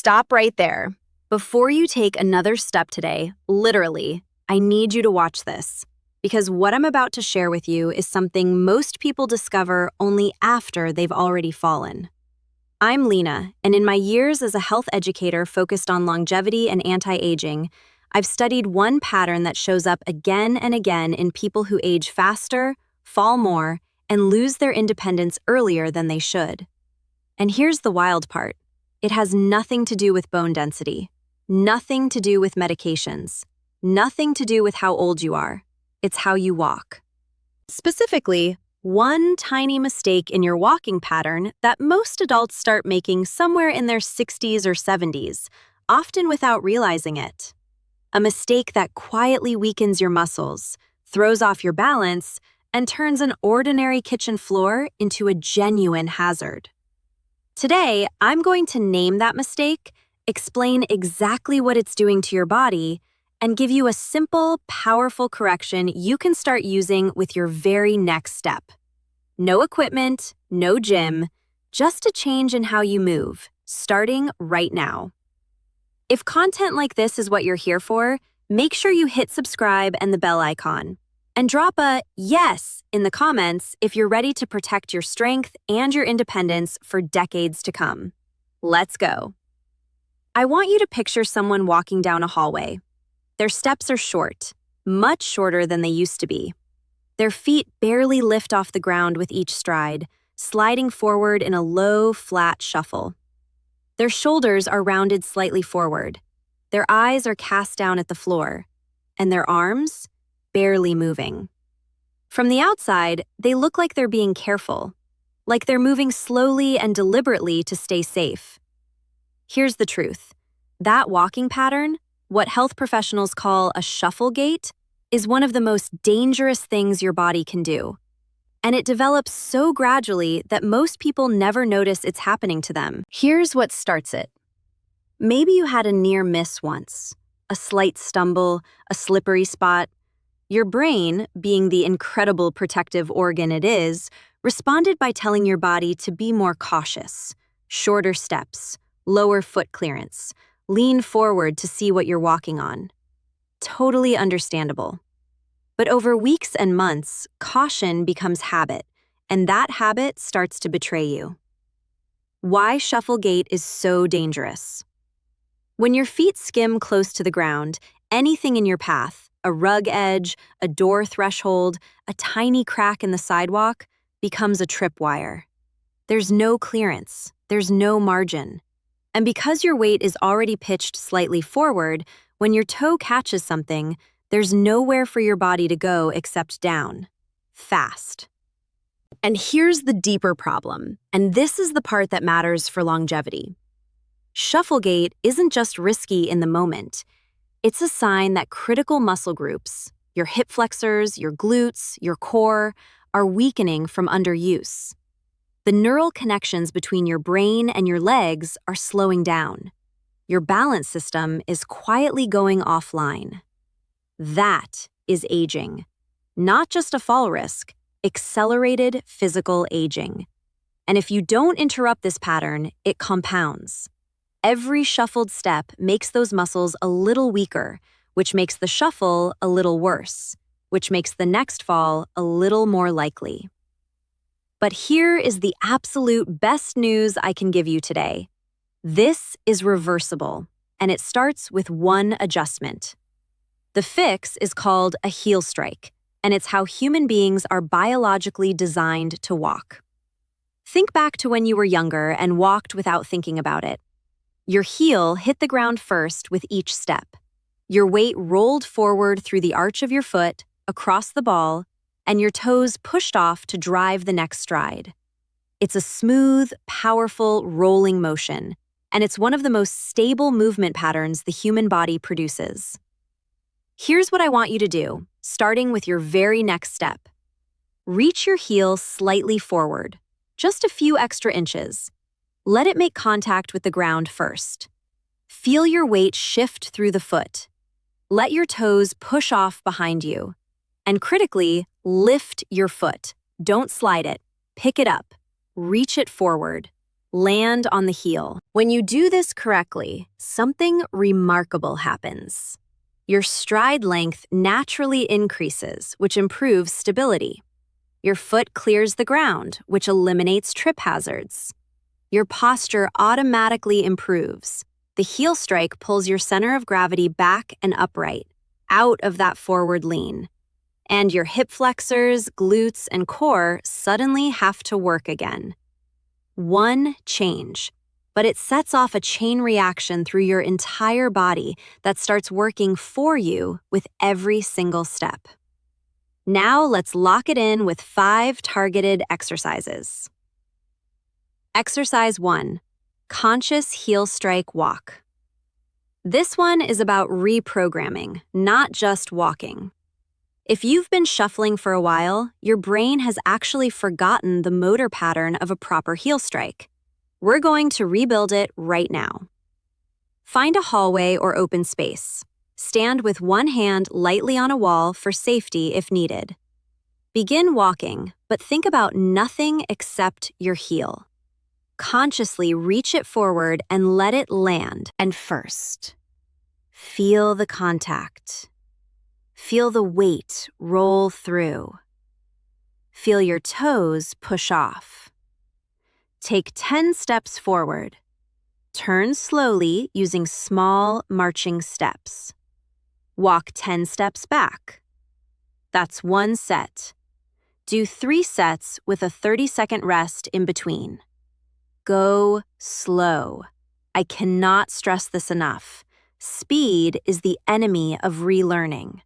Stop right there. Before you take another step today, literally, I need you to watch this. Because what I'm about to share with you is something most people discover only after they've already fallen. I'm Lina, and in my years as a health educator focused on longevity and anti-aging, I've studied one pattern that shows up again and again in people who age faster, fall more, and lose their independence earlier than they should. And here's the wild part. It has nothing to do with bone density, nothing to do with medications, nothing to do with how old you are. It's how you walk. Specifically, one tiny mistake in your walking pattern that most adults start making somewhere in their 60s or 70s, often without realizing it. A mistake that quietly weakens your muscles, throws off your balance, and turns an ordinary kitchen floor into a genuine hazard. Today, I'm going to name that mistake, explain exactly what it's doing to your body, and give you a simple, powerful correction you can start using with your very next step. No equipment, no gym, just a change in how you move, starting right now. If content like this is what you're here for, make sure you hit subscribe and the bell icon. And drop a yes in the comments if you're ready to protect your strength and your independence for decades to come. Let's go. I want you to picture someone walking down a hallway. Their steps are short, much shorter than they used to be. Their feet barely lift off the ground with each stride, sliding forward in a low, flat shuffle. Their shoulders are rounded slightly forward. Their eyes are cast down at the floor, and their arms barely moving. From the outside, they look like they're being careful, like they're moving slowly and deliberately to stay safe. Here's the truth. That walking pattern, what health professionals call a shuffle gait, is one of the most dangerous things your body can do. And it develops so gradually that most people never notice it's happening to them. Here's what starts it. Maybe you had a near miss once, a slight stumble, a slippery spot. Your brain, being the incredible protective organ it is, responded by telling your body to be more cautious, shorter steps, lower foot clearance, lean forward to see what you're walking on. Totally understandable. But over weeks and months, caution becomes habit, and that habit starts to betray you. Why shuffle gait is so dangerous. When your feet skim close to the ground, anything in your path, a rug edge, a door threshold, a tiny crack in the sidewalk, becomes a tripwire. There's no clearance, there's no margin. And because your weight is already pitched slightly forward, when your toe catches something, there's nowhere for your body to go except down, fast. And here's the deeper problem, and this is the part that matters for longevity. Shuffle gait isn't just risky in the moment. It's a sign that critical muscle groups, your hip flexors, your glutes, your core, are weakening from underuse. The neural connections between your brain and your legs are slowing down. Your balance system is quietly going offline. That is aging. Not just a fall risk, accelerated physical aging. And if you don't interrupt this pattern, it compounds. Every shuffled step makes those muscles a little weaker, which makes the shuffle a little worse, which makes the next fall a little more likely. But here is the absolute best news I can give you today. This is reversible, and it starts with one adjustment. The fix is called a heel strike, and it's how human beings are biologically designed to walk. Think back to when you were younger and walked without thinking about it. Your heel hit the ground first with each step. Your weight rolled forward through the arch of your foot, across the ball, and your toes pushed off to drive the next stride. It's a smooth, powerful, rolling motion, and it's one of the most stable movement patterns the human body produces. Here's what I want you to do, starting with your very next step. Reach your heel slightly forward, just a few extra inches. Let it make contact with the ground first. Feel your weight shift through the foot. Let your toes push off behind you. And critically, lift your foot. Don't slide it. Pick it up. Reach it forward. Land on the heel. When you do this correctly, something remarkable happens. Your stride length naturally increases, which improves stability. Your foot clears the ground, which eliminates trip hazards. Your posture automatically improves. The heel strike pulls your center of gravity back and upright, out of that forward lean. And your hip flexors, glutes, and core suddenly have to work again. One change, but it sets off a chain reaction through your entire body that starts working for you with every single step. Now let's lock it in with 5 targeted exercises. Exercise 1, conscious heel strike walk. This one is about reprogramming, not just walking. If you've been shuffling for a while, your brain has actually forgotten the motor pattern of a proper heel strike. We're going to rebuild it right now. Find a hallway or open space. Stand with one hand lightly on a wall for safety if needed. Begin walking, but think about nothing except your heel. Consciously reach it forward and let it land. And first, feel the contact. Feel the weight roll through. Feel your toes push off. Take 10 steps forward. Turn slowly using small marching steps. Walk 10 steps back. That's 1 set. Do 3 sets with a 30-second rest in between. Go slow. I cannot stress this enough. Speed is the enemy of relearning.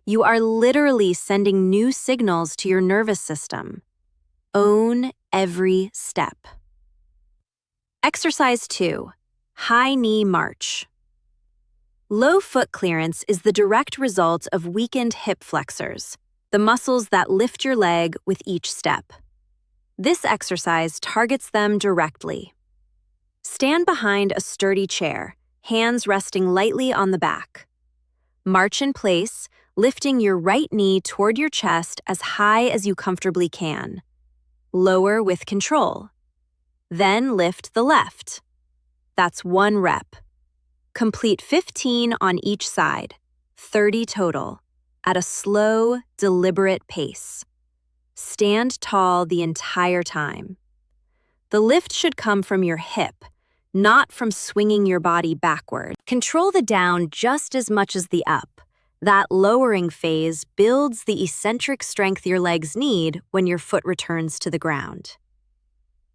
You are literally sending new signals to your nervous system. Own every step. Exercise 2, high knee march. Low foot clearance is the direct result of weakened hip flexors, the muscles that lift your leg with each step. This exercise targets them directly. Stand behind a sturdy chair, hands resting lightly on the back. March in place, lifting your right knee toward your chest as high as you comfortably can. Lower with control. Then lift the left. That's 1 rep. Complete 15 on each side, 30 total, at a slow, deliberate pace. Stand tall the entire time. The lift should come from your hip, not from swinging your body backward. Control the down just as much as the up. That lowering phase builds the eccentric strength your legs need when your foot returns to the ground.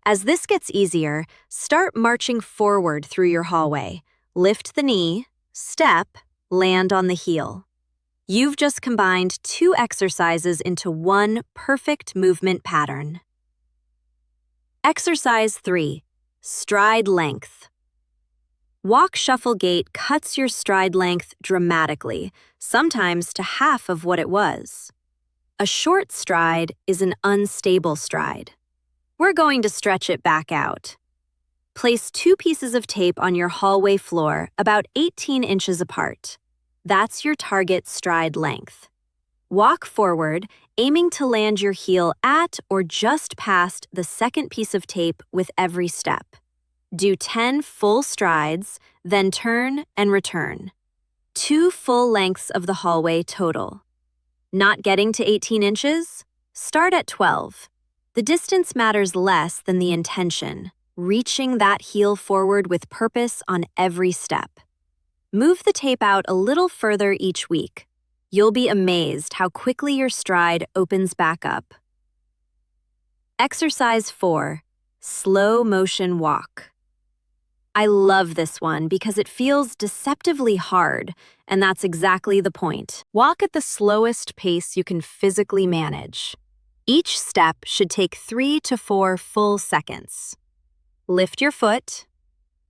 As this gets easier, start marching forward through your hallway. Lift the knee, step, land on the heel. You've just combined 2 exercises into one perfect movement pattern. Exercise 3, stride length. Walk shuffle gait cuts your stride length dramatically, sometimes to half of what it was. A short stride is an unstable stride. We're going to stretch it back out. Place 2 pieces of tape on your hallway floor about 18 inches apart. That's your target stride length. Walk forward, aiming to land your heel at or just past the second piece of tape with every step. Do 10 full strides, then turn and return. 2 full lengths of the hallway total. Not getting to 18 inches? Start at 12. The distance matters less than the intention, reaching that heel forward with purpose on every step. Move the tape out a little further each week. You'll be amazed how quickly your stride opens back up. Exercise 4, slow motion walk. I love this one because it feels deceptively hard, and that's exactly the point. Walk at the slowest pace you can physically manage. Each step should take 3 to 4 full seconds. Lift your foot,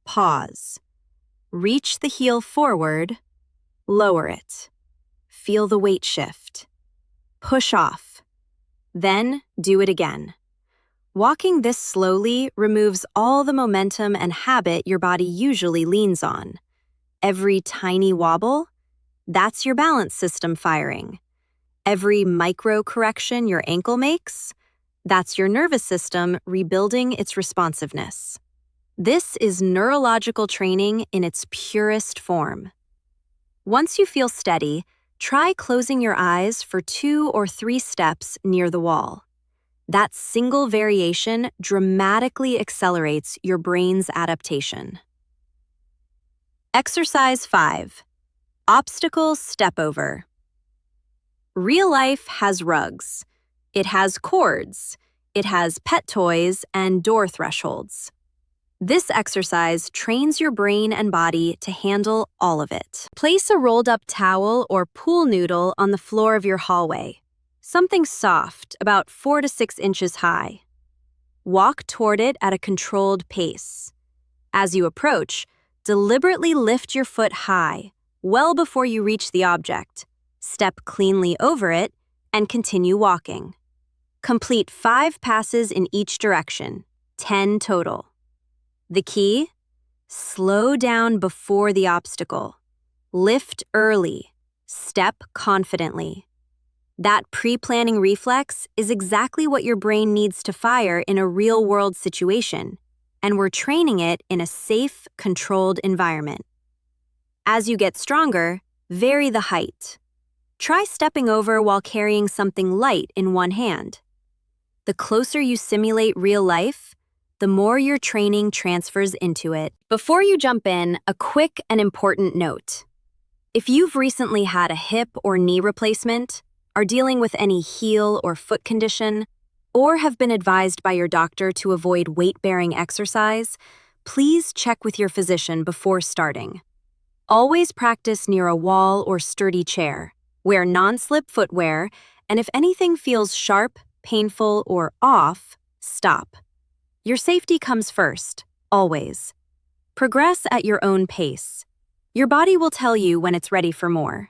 pause. Reach the heel forward, lower it. Feel the weight shift. Push off. Then do it again. Walking this slowly removes all the momentum and habit your body usually leans on. Every tiny wobble, that's your balance system firing. Every micro correction your ankle makes, that's your nervous system rebuilding its responsiveness. This is neurological training in its purest form. Once you feel steady, try closing your eyes for 2 or 3 steps near the wall. That single variation dramatically accelerates your brain's adaptation. Exercise 5. Obstacle step over. Real life has rugs. It has cords. It has pet toys and door thresholds. This exercise trains your brain and body to handle all of it. Place a rolled-up towel or pool noodle on the floor of your hallway. Something soft, about 4 to 6 inches high. Walk toward it at a controlled pace. As you approach, deliberately lift your foot high, well before you reach the object. Step cleanly over it, and continue walking. Complete 5 passes in each direction, 10 total. The key? Slow down before the obstacle. Lift early. Step confidently. That pre-planning reflex is exactly what your brain needs to fire in a real-world situation, and we're training it in a safe, controlled environment. As you get stronger, vary the height. Try stepping over while carrying something light in one hand. The closer you simulate real life, the more your training transfers into it. Before you jump in, a quick and important note. If you've recently had a hip or knee replacement, are dealing with any heel or foot condition, or have been advised by your doctor to avoid weight-bearing exercise, please check with your physician before starting. Always practice near a wall or sturdy chair. Wear non-slip footwear, and if anything feels sharp, painful, or off, stop. Your safety comes first, always. Progress at your own pace. Your body will tell you when it's ready for more.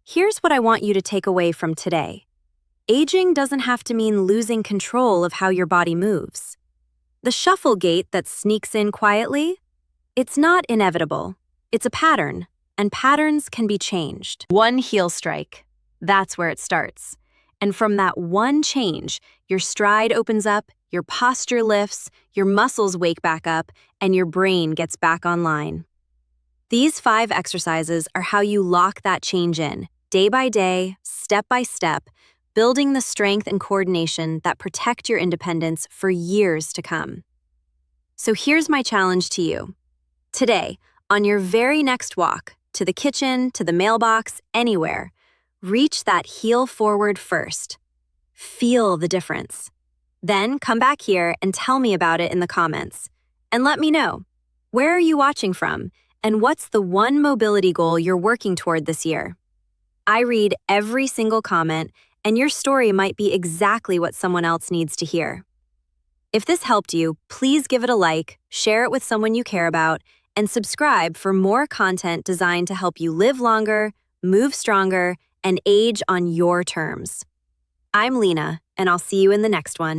Here's what I want you to take away from today. Aging doesn't have to mean losing control of how your body moves. The shuffle gait that sneaks in quietly? It's not inevitable. It's a pattern, and patterns can be changed. One heel strike. That's where it starts. And from that one change, your stride opens up, your posture lifts, your muscles wake back up, and your brain gets back online. These 5 exercises are how you lock that change in, day by day, step by step, building the strength and coordination that protect your independence for years to come. So here's my challenge to you. Today, on your very next walk, to the kitchen, to the mailbox, anywhere, reach that heel forward first. Feel the difference. Then come back here and tell me about it in the comments. And let me know, where are you watching from? And what's the one mobility goal you're working toward this year? I read every single comment, and your story might be exactly what someone else needs to hear. If this helped you, please give it a like, share it with someone you care about, and subscribe for more content designed to help you live longer, move stronger, and age on your terms. I'm Lina, and I'll see you in the next one.